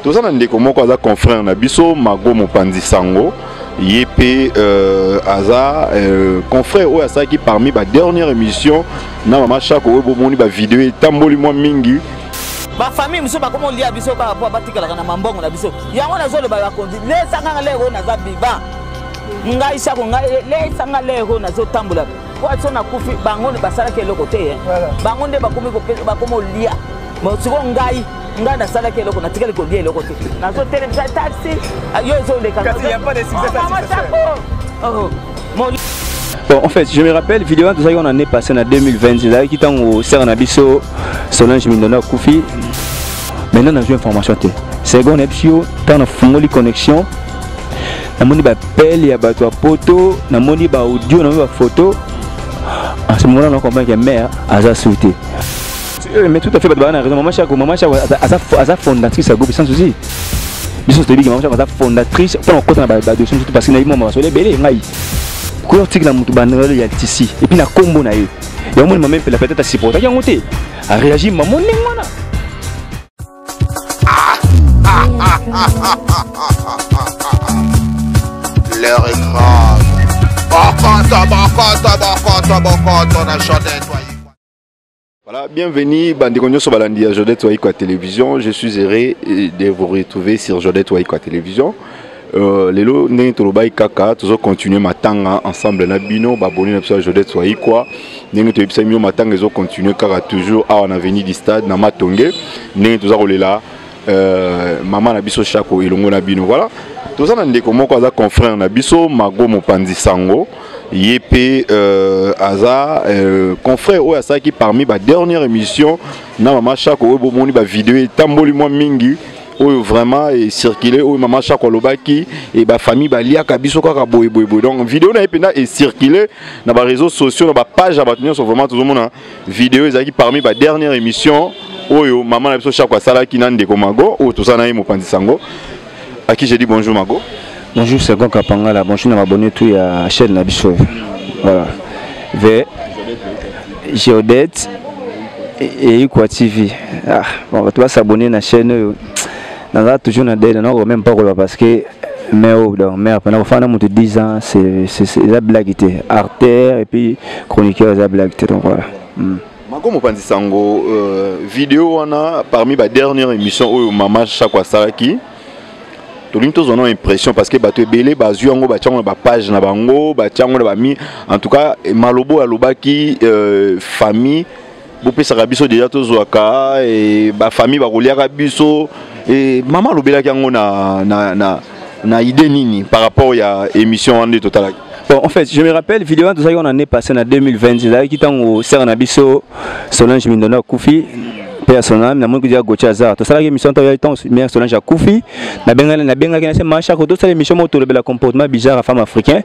Tout ça, on comment quoi confrère na biso Mago Mopanzi Sango. Yépé Aza confrère ou Asa qui parmi ma dernière émission na mama chaque ou bomoni ba vidéo et tamboli moi mingi. Ba famille muso ba comment lia biso ba batikala na mambongo na biso. Yango na zolo ba kondi le sanga lego na za biba. Ngai shako ngai le sanga lego na zo tambola. Kwa tsona kufi bango ba sala ke loko te. Bango nde ba komi ko ba komo lia. Mo siko ngai na sala ke loko na tikali ko lia loko te. Na zo tele taxi yo zo le kana. Il y a pas de succès. Bon, en fait, je me rappelle, vidéo tout ça on en est passé en 2020, c'est qui tant au Sernabiso, Solange Mindona Koufi. Maintenant, on a une information. C'est bon, on est sur tant de fumoli connexion. On a appel, il y a des photos, on a des audio, on a des photos. En ce moment-là, on comprend que la mère a sauté. Mais tout à fait, pas de raison. Maman Chako a sa fondatrice à groupe sans souci. Bisous te dit que maman Chako a sa fondatrice. Pour qu'on a des dossiers parce qu'il y a des moments où il y a des quand on tire la moto banale il y a ici et puis na combo na yo et au moins même la peut-être à supporter qui a monté à réagir maman n'engana leur écran on a chanté. Voilà, bienvenue Bandikonyo sur Balandi à Jodette Waiko à télévision. Je suis heureux de vous retrouver sur Jodette Waiko à télévision. Lelo n'est tolobai kaka toujours continuer matanga ensemble na bino baboni na biso Jodette Waiko n'est to ebisa mio matanga ezo continuer kaka toujours à en avenue du stade na Matonge n'est toujours kolela maman na biso Chako elongo na bino voilà tout ça na ndeko moko aza confrère na biso Mago Mopanzi Sango Yépé Aza confrère ou Asa qui parmi ma dernière émission na maman Chako ou bomoni ba vidéo et tamboli moi mingi où vraiment est circulé où maman Chako lobaki et ba famille ba lia kabiso kaka boy donc vidéo na epena est circulé na ba réseaux sociaux na ba page abatenir sur vraiment tout le monde vidéo ezaki parmi ba dernière émission où maman na biso Chako sala ki na ndeko Mago ou tout ça na Mopanzi Sango à qui j'ai dit bonjour Mago. Bonjour, c'est Gon Kapangala. Bonjour, je m'abonne tout à la chaîne Nabiso. Voilà. Vers Jodette et Ikwa TV. Ah, bon, tu vas s'abonner à la chaîne. On va toujours même pas parce que mais pendant que 10 ans, c'est la blague. Artère et puis chroniqueur, c'est la blague. Donc voilà. Mago Mopanzi Sango, vidéo on a parmi la dernière émission où maman Chako Salaki. Tout le monde a l'impression parce que bateau belé bazu yango batiango ba page na bango batiango ba mi en tout cas malobo alobaki famille bopesa biso déjà tozwaka et ba famille ba koliaka biso et maman lobelaki yango na idée nini par rapport à émission en total. Bon, en fait, je me rappelle vidéo tout ça on en est passé en 2020 c'est qui tant au Sernabiso Solange Mindona Koufi personnel na mongi dia gochaza to sala émission to ya temps mais Solange Koufi na benga na c'est marché ko to sala émission moto le comportement bizarre à femme africain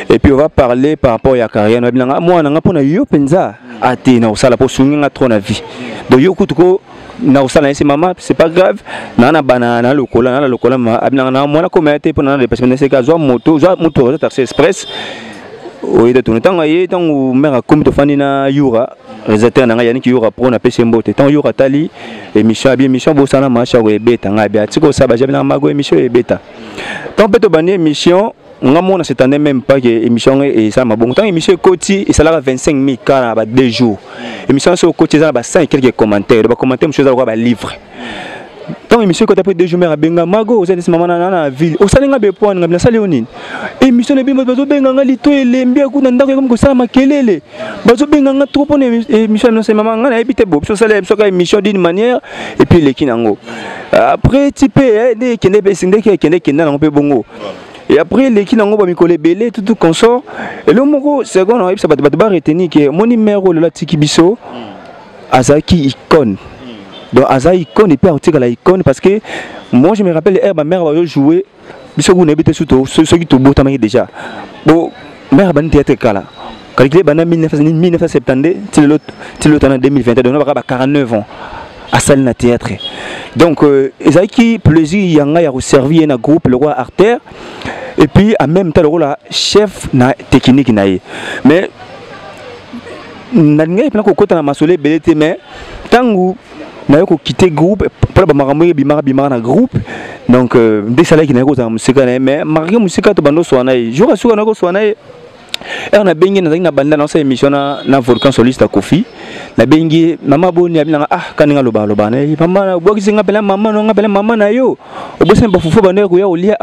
et puis on va parler par rapport à carrière na bilanga moi na ngapona yo penza ate na usala po sunga trop na vie donc yo kutuko na usala c'est maman c'est pas grave na banana lokola na lokola abinanga na moi na communauté pour na dépassement c'est cas moto taxi express oui de tout le temps aye tant ou mère comme to fani na yura réservoir na yani ki yura pro na pese mbote tant yura tali émission bo sana macha we beta nga bia tiko saba jabi na mago émission e beta tant peut to bani émission nga mona cette année même pas que émission et ça ma bon tant émission koti et ça là 25 000 cas ba 2 jours émission sur koti ça ba 5 quelques commentaires ba commenter monsieur ça ba livre tant émission quand après 2 jours à benga mago aux aides maman na ville au salinga be point ngam na salionine émission ne bimba bazo benga ngali to elembi akuna ndako comme ko sala makelele bazo benga nga trop pour émission na c'est maman ngana ebité bo so sala so ka émission d'une manière et puis les kinango après type ne kende be sinde kende kende na pe bongo et après les kinango ba mikole belé tout consort et le moko second on ça ba retenir que mon numéro le tiki biso azaki icône. Donc Aza icône et puis à la icône parce que moi je me rappelle ma mère va jouer biso vous n'habitez surtout ceux qui te beau tamay déjà bon mère ban théâtre kala calculé bana 1972 til l'autre en 2022 donc on va 49 ans à salle na théâtre donc Aza qui plaisir yanga ya servir un groupe le roi Artère et puis en même temps le rôle chef na technique naie mais n'a rien plan ko kota na masolé belete mais tangu nayo ko quitter groupe pour ba makambo bimara na groupe donc dès ça là qui na ko za musika na mais marqué musika to bando so na jour à soir na ko so na on a bengi na banda na sa émission na Volcan Soliste Kofi la bengi mama boni abina kaninga loba na mama boki nga pela mama na yo obosen ba fufu banda ko ya olia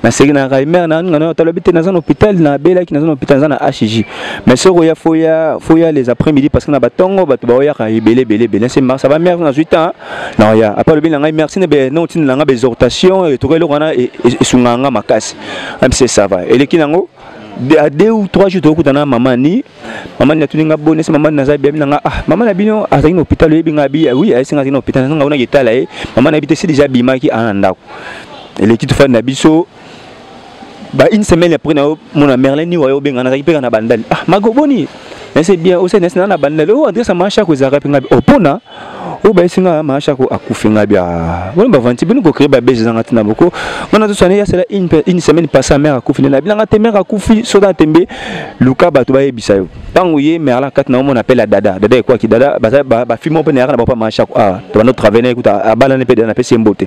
na segi na ka mère na ngana talobite na zan hôpital na bela ki na zan hôpital na HJ mais so ya foya les après-midi parce que na batongo batu ba ya ka belé c'est mars ça va mère na 8 ans non ya après le bien nga merci ne be non tin nga be exhortation et to relo kana et sunganga makasi c'est ça va et le kinango à 2 ou 3 jours to kutana maman ni tuninga bonne c'est maman na za bien nga maman na bino azaki na hôpital yebi nga bi oui ay singa na hôpital nga ona gitala maman na bité c'est déjà bimaki ananda et l'équipe fan na biso ba une semaine après na mon Merlin ni wayo benga na za peka na bandali magoboni c'est bien aussi na bandali adresse macha ko za rapinga opona ba singa macha ko akufinga bia bon ba vanti bino ko créer ba beze na tina boko ngana to sone ya c'est une semaine passée mère akufina na bilanga te mère akufi soda tembe luka ba to ba yebisa yo tango ye mais ala kat na on appelle la dada quoi qui dada ba film open na ba macha ko to ba no travailler écoute abala ne pe na pe sembote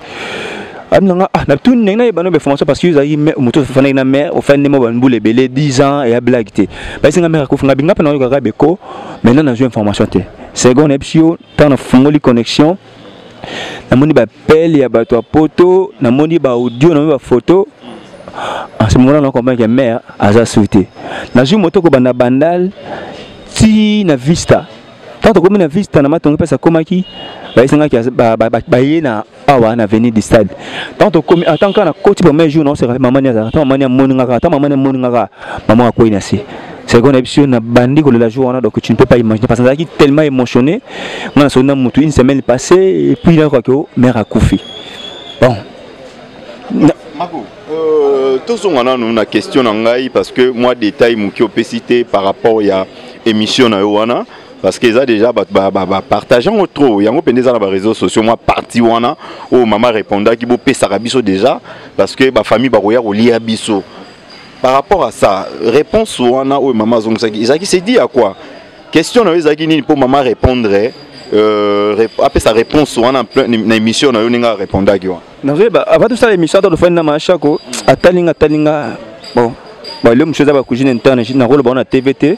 amnanga na tout nena ba no be formation parce que za yi moto fana na mère au fin de mo ba mbule belé 10 ans et a blagité ba singa mère akufinga binga pa na yo ka beko maintenant na jo information te seconde epsio tant na fungoli connexion na moni ba pelle ya bato poto na moni ba audio na ba photo en ce moment là on comprend que mère aza souhaité na ju moto ko banda bandal ti na vista tant ko na vista na matongo pesa komaki ba isinga ki ba yena awa na venir du stade tant ko komi attends kana koti ba mais jour non c'est maman ya tant maman ya moninga tant maman ya moninga maman a ko inasi. C'est qu'on a besoin de bandi que la journée donc tu ne peux pas imaginer parce que ça qui tellement émotionné on a sonné une semaine passée et puis là quoi que mère a couffé bon Mako tous on a une question parce que moi détail muki opacité par rapport à émission na wana parce que ça déjà partageant trop yango pendant dans les réseaux sociaux moi parti wana oh maman répondait qui beau pesa biso déjà parce que ba famille ba roya lié biso. Par rapport à ça, réponse ou on a ou maman Zongzaki, Isaki s'est dit à quoi? Question na Isaki ni pour maman répondre après sa réponse ou on a plein émission na yoninga répondre à quoi? Non bah avant tout ça l'émission de faire na machako atalinga bon le monsieur za ba cuisine interne na rôle bon na TVT.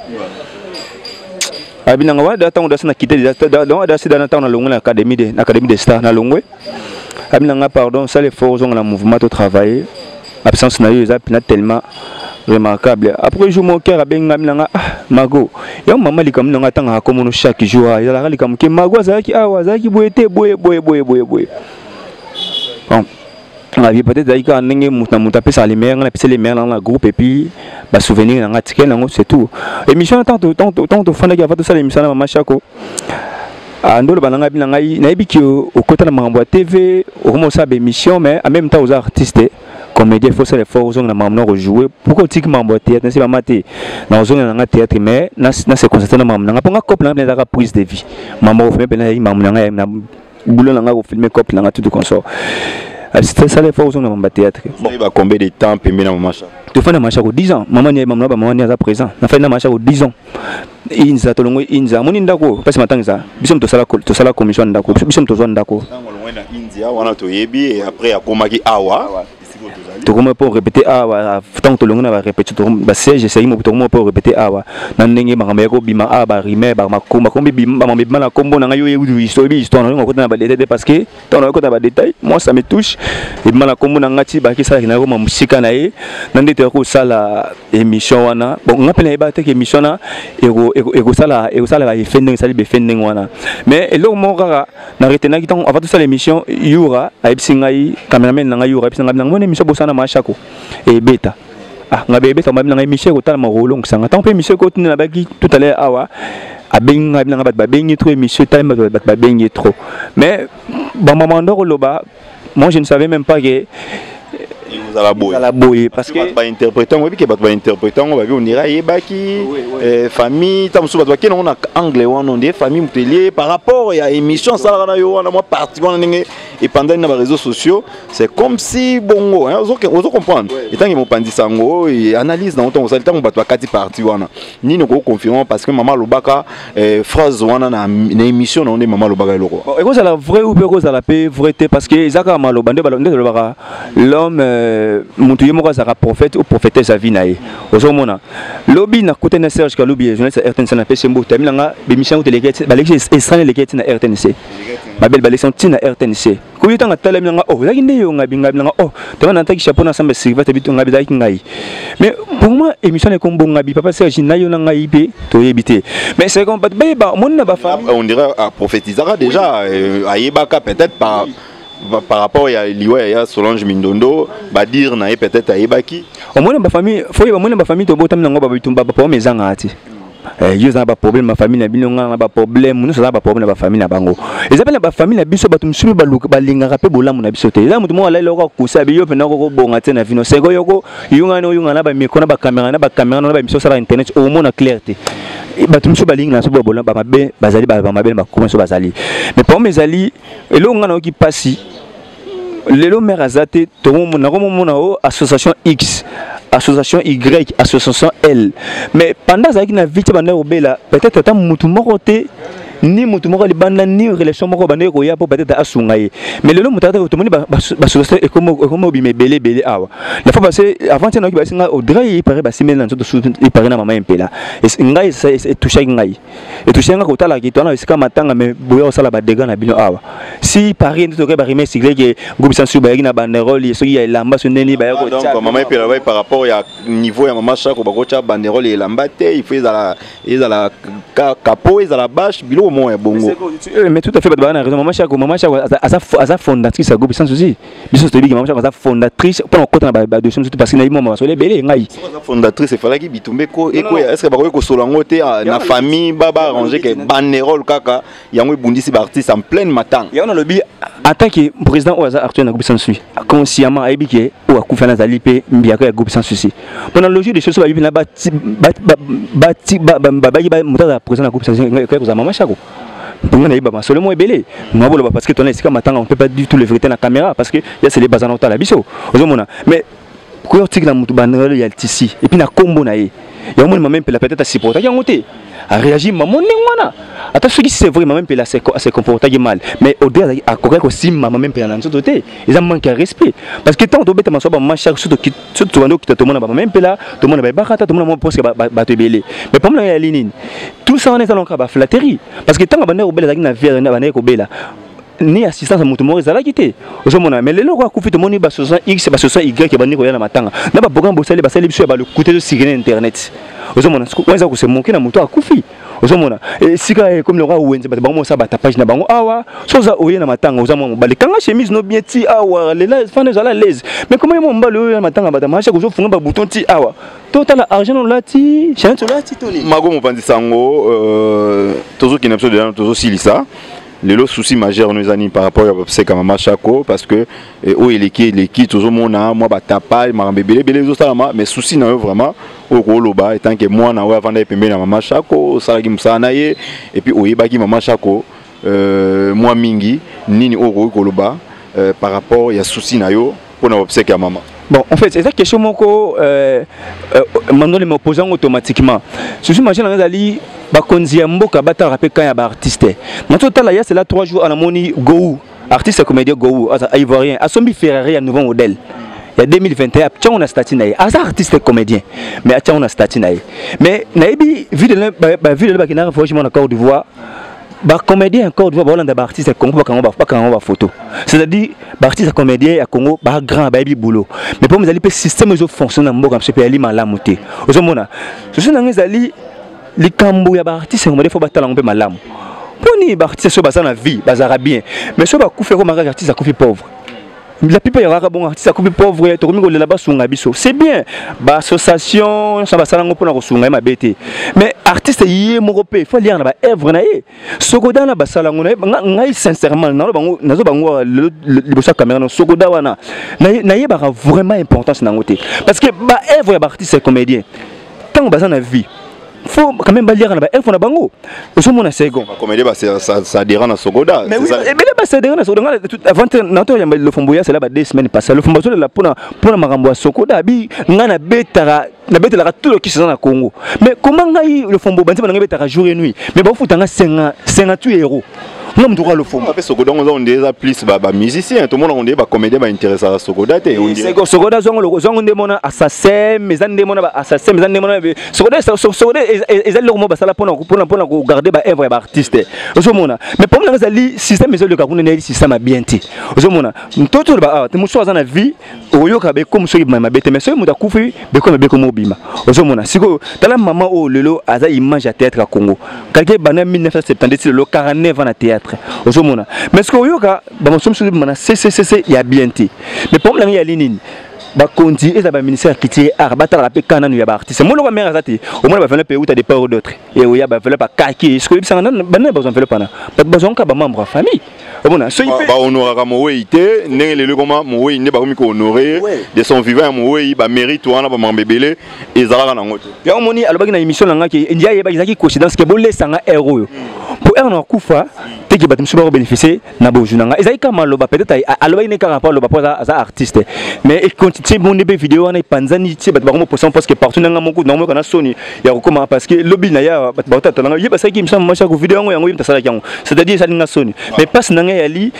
Abinanga wa data on da na quitter dans na temps na longue l'académie des stars na longwe. Abinanga pardon ça les forces on a mouvement de travailler. Absence na yo ezapina tellement remarquable après jour mon cœur abenga milanga mago ya maman likam nanga tanga komono chaque jour ya la likam ke mago azaki azaki boyete boye bon la vie peut-être d'ailleurs ndenge muta pesa les mères na pesa les mères dans la groupe et puis ba souvenir na ticket nango c'est tout émission tant fana ki avant ça l'émission na maman chako andolo bananga bilanga na ebiki au côté na mambo TV au comment ça émission mais en même temps aux artistes comédien il faut faire l'effort aux gens na mamno rejouer pourquoi tu mambo théâtre c'est pas maté na aux gens na théâtre mais na c'est constaté na mamno nga ponga couple na la prise de vie mambo fait ben mamno na boulot na nga filmer couple na tout comme ça c'est ça l'effort aux gens na mambo théâtre il va combien de temps pembe na maman tu fais na macha ko 10 ans maman ni mamno ba maman ni à présent na fait na macha ko 10 ans inza tolongo inza moni ndako parce matangisa biso to sala commission ndako biso to zo ndako na India wana to yebi et après akomaki awa to comment pour répéter tant to longo na ba répéter to ba siège c'est mo to pour répéter na ndenge makamba ko bima rime ba makomba kombi bima ba na kombo na yo histoire na ko na ba détail parce que tant na ko na ba détail moi ça me touche et bima na kombo na ngati ba ki sala na ko musika na ye na ndete ko sala émission wana bon ngapela ba te émission na ego sala ba fending sali be fending wana mais eloko mo kaka na retena ki tant avant tout ça l'émission yura aibsingai cameraman na yura aibsinga na ngone émission bosana machako et beta ngabe beta mabina ngai émission ko tala marolo ngisanga tant pe émission ko tuna baki tout à l'heure awa abenga bina ba bengi trop émission time ba bengi trop mais ba maman ndoko loba moi je ne savais même pas que la boye parce que ba interprétant oui que ba interprétant on va on dira yebaki famille tam so ba on a anglais on dit famille mutelier par rapport à émission ça là yo on a moi parti on et pendant les réseaux sociaux c'est comme si bongo hein on comprendre et tant que mon pandi sango et analyse dans ton ça le temps on ba toi kati parti wana ni no confirmant parce que maman lobaka phrase wana na émission on est maman lobaka loko et quoi ça la vraie ou peu ça la paix vérité parce que Isaka malobande balonde lobaka l'homme mutu yemo sera prophète ou prophétesse à vie nae ozomona lobby na côté na Serge Kaloubi journaliste RTNC na pesembo tamilanga bémission télé balexi extraire les quêtes na RTNC ma belle balexi na RTNC ko yitanga talamilanga oh zaki ndeyo ngabinga bilanga oh tama na taki chapeau na samba Sylvestre bitu ngabi zaki ngai mais pour moi émission est comme bon ngabi papa Serge nayo na ngai pe to yebité mais c'est comme ba mon na ba famille on dirait à prophétisera déjà ayebaka peut-être par rapport à Liwa et à Solange Mindondo, bah dire na peut-être à Ebaki. Au moins ma famille, faut y avoir ma famille to botam nango ba bitumba ba mes angati. Yo za ba problème ma famille na binonga na ba problème, nous ça ba problème na ba famille na bango. Et appelle ba famille na biso batum sulu ba linga rapé bola mu na biso te. Là mutu mo ala loko kusa bi yo pe na ko bonga te na vino. Sego yoko yunga no yunga na ba micro na ba caméra na ba biso sala internet au moins na clarté. Batum so ba linga na so ba bola ba mabe bazali ba mabe ba comment so bazali. Mais pour mes ali elo ngana ki passi Lelo mère azate to mona association X, association Y, association L. Mais pendant ça qui na vite bande obela peut-être tant mutu moko te ni mutu moko li banda ni relation moko bande ko ya peut-être asungaye. Mais lelo mutata to moni ba association et comme obime belé awa. La fois passé avant tena ki ba singa Audrey il paraît ba simela nzoto su il paraît na mama impela. Et ngai ça toucher ngai. Et toucher nga ko tala ki to na sika matanga mais boya osala ba dégâts na bino awa. Si Paris to ke ba rimer sigle ke groupe sans ba na banderole et soki ya lamba soneli ba ko donc mama impela par rapport à niveau ya mama chako ba ko cha banderole et lamba te il faut ils à la capot ils à la bâche bilo mo ya bongo. Mais tout à fait ba na raison mama chako asa fondatrice à groupe sans souci. Biso to bi mama chako asa fondatrice pour côté na ba dossier surtout parce que na mama so le belé ngai. Fondatrice il fallait ki bitumbe ko et ko est-ce que ba ko solango te na famille baba arranger que banderole kaka yango bundisi ba artiste en pleine matin. Ya on a le bi en tant que président au hasard Arthur na groupe sans souci consciemment aibike ou akufa na zalipe mbiaka ya groupe sans souci pendant le logique des choses ba bibi na ba mutada président na groupe sans souci ko za mama chako pour moi na ba solo mo ebele moi bolo parce que ton esika matanga on peut pas du tout le vérité na caméra parce que ya c'est les bazana ta la biso ozomona mais ko tika na mutu banderole ya tisi et puis na kombo na ye ya mo même peut-être supporter ya ngote a réagi maman nengwana ata ce qui c'est vrai maman peut la se comporter mal mais au-delà à correct aussi maman même peut na nzoto te ils ont manqué respect parce que tant to beta maso ba macha surtout bando qui te mona ba même peut là to mona ba bakata to mona mo presque ba te belé mais pour moi ya linine tout ça on est dans la flatterie parce que tant ba ne obela na vie na ba ne ko bela ni assistance à mutu moko ezala kité ozomona mais lelo ko akufi to moni ba sosa X ba sosa Y ke bandi ko ya na matanga na ba boga mbosali basali biso ba le côté de signer internet ozomona ko eza ko se monker na mutu akufi ozomona sika comme le roi wenze ba bango sa ba ta page na bango awa soza oye na matanga ozomona ba le kanga chemise no bien ti awa lela fane ezala l'aise mais comment yo mbalo oye na matanga ba ta macha ko zo funga ba bouton ti awa total argent on lati chance lati toni mago mopandi sango tozo ki na episode de tozo silisa. Le souci majeur nous anime par rapport à comme Mama Chako parce que oh il est toujours mon moi batapa bébé mais souci n'a vraiment au loba étant que moi na avant d'aller pembe na Mama Chako ça qui msana et puis oyebaki Mama Chako moi mingi nini au loba par rapport il y a souci na yo pour na obsèque à maman. Bon, en fait, c'est ça question moko maintenant les m'opposant automatiquement. Souci majeur na ali bakonzi mboka bata rapé quand ya ba artiste. Na total là c'est là 3 jours à la moni Gou, artiste comédien Gou, ivoirien, a sombi Ferrari un nouveau modèle. Il y a 2021, on a statut naïe. As artiste comédien, mais on a statut naïe. Mais naïbi vu de la qui n'a pas forcément encore de voix. Bah comédien encore de voix, bah artiste Congo pas quand on va photo. C'est-à-dire bah artiste comédien à Congo bah grand baby boulot. Mais pour nous aller système ils fonctionnent en mboka monsieur ali malamuté. Ozomona. Ce sont les ali les cambo ya ba artiste on faut batala on peut malamu. Poni ba artiste so bazana vie bazara bien. Mais so ba kufa ko mara artiste akufi pauvre. la plupart ya bon artiste akubi pauvre to komi ko lela ba sunga biso c'est bien ba association ça ba sala ngo pona ko sunga ma bete mais artiste yé moko pe faut lire na ba œuvre na ye sokoda na ba sala ngo ngai sincèrement na bango nazo bango le bossa caméra no sokoda wana na ye ba vraiment importance na ngote parce que ba œuvre ya ba artiste comédien tant ba na vie faut quand même lire na œuvre na bango au moins second comédien ça dérange na sokoda mais oui mais là ça dérange na sokoda avant nato ya le fomboya c'est là ba 2 semaines passées le fomboya la pona makambo ya sokoda bi ngana betara na betela tout le qui sont na Congo mais comment ngai le fombo banti na betara jour et nuit mais ba futanga 58 euros non me droit le fond après sokoda on déjà plus ba musicien tout le monde on dit ba comédien ba intéressé à sokoda te on dit sokoda zongo ndemona assassin mais ndemona ba assassin mais ndemona sokoda ezali lomo ba sala pona ko garder ba œuvre ba artiste ozomona mais pour moi ezali système ezali ka kuna na système bien ti ozomona toto ba te muso azana vie oyoka be comme soki ma bete mais soki muta kufi be comme obima ozomona siko tala maman o lelo aza image à théâtre à Congo quelqu'un bana 1970 le 49 ans à théâtre ozomona mais ce que oyoka ba mosomo soki mana c'est ya bien ti mais pour moi ya linini ba kondi et ba ministère qui art batala pe kananu ya ba artiste mo lo ka mère azati au moins ba venir pays où tu as des parts d'autres et où ya ba venir pas kaki ce que ça na ba besoin faire pana ba besoin ka ba membre famille bon so ba honorer mo weite ndenge le comment mo weite ne ba ko honorer de son vivant mo weite ba mérite wana ba mambebele ezalaka na ngote ya omoni alobaki na émission langa ki ndia yeba izaki coïncidence ke bolle sanga héros pour erno kufa te ki batum suba bénéficier na bojunanga ezaki kama loba peut-être alobaki ne ka rapport loba pour za artiste mais c'est bon des vidéos on est panzani tu bat ba poisson parce que partout nanga moko normalement kana soni ya comment parce que lobby na ya bat ba tata nanga yeba saki msa macha ko vidéo yango yimta sala yango c'est-à-dire ça ninga soni mais passe nanga yali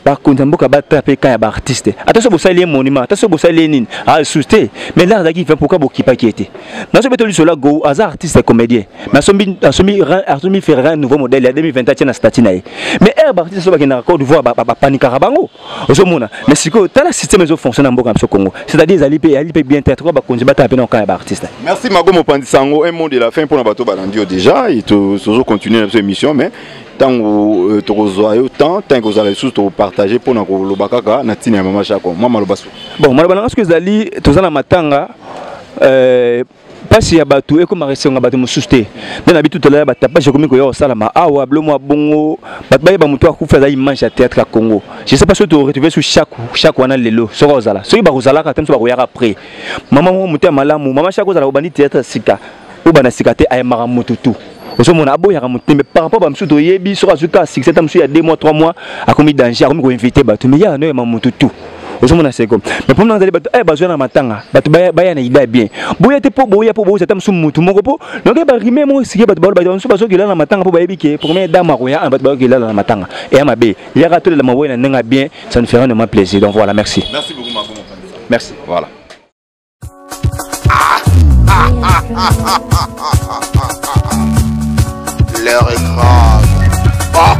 par contre mboka bata pe ka ya ba artiste attention bo sali monument attention bo sali nini ah souté mais là daki fait pourquoi bo kipa qui était na so beto lisola go azar artiste comédien mais assomi faire un nouveau modèle en 2021 na statut na mais artiste so ba kina Côte d'Ivoire ba panika rabango ozomona mais siko tala système zo fonctionne en Congo c'est-à-dire ali pe bien être ba konzi bata pe na ka ba artiste. Merci Mago Mopandi Sango un mot de la fin pour na bato balandio déjà et toujours continuer notre émission mais tant que vous allez surtout partager pour nous le bakaka na tina mama chako mama lo basu bon mala balanga ce que zali tozana matanga pasi ya batu e comme resonga batu mususte dans habitu to la bata pas comme ko yo sala ma awa blo mo bongo batbaye ba mutu akufa za image à théâtre à Congo je sais pas si tu retrouver sur chaque wana lelo so kozala so ba kozala ka temso ba koyaka après mama mo mutu malamu mama chako zala obandi théâtre sika obana sika te ay mara mututu ozomona aboyaka mutu mais par rapport à mutu to yebi so azuka succès tamsu ya 2 mois 3 mois akomi danger akomi ko inviter batu mais ya no ya mututu ozomona c'est comme mais pour nous aller batu besoin na matanga batu baya na ida bien boya te po boya ça tamsu mutu moko po donc ba rime mo sike batu ba so baso kila na matanga po ba yebike première dame ko ya batu ba kila na matanga et ya mabe ya ka to le mawe na ndenga bien ça nous fera vraiment plaisir donc voilà merci beaucoup Mago. Merci voilà L'heure est grave. Bon,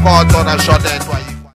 quand on a chanté, toi.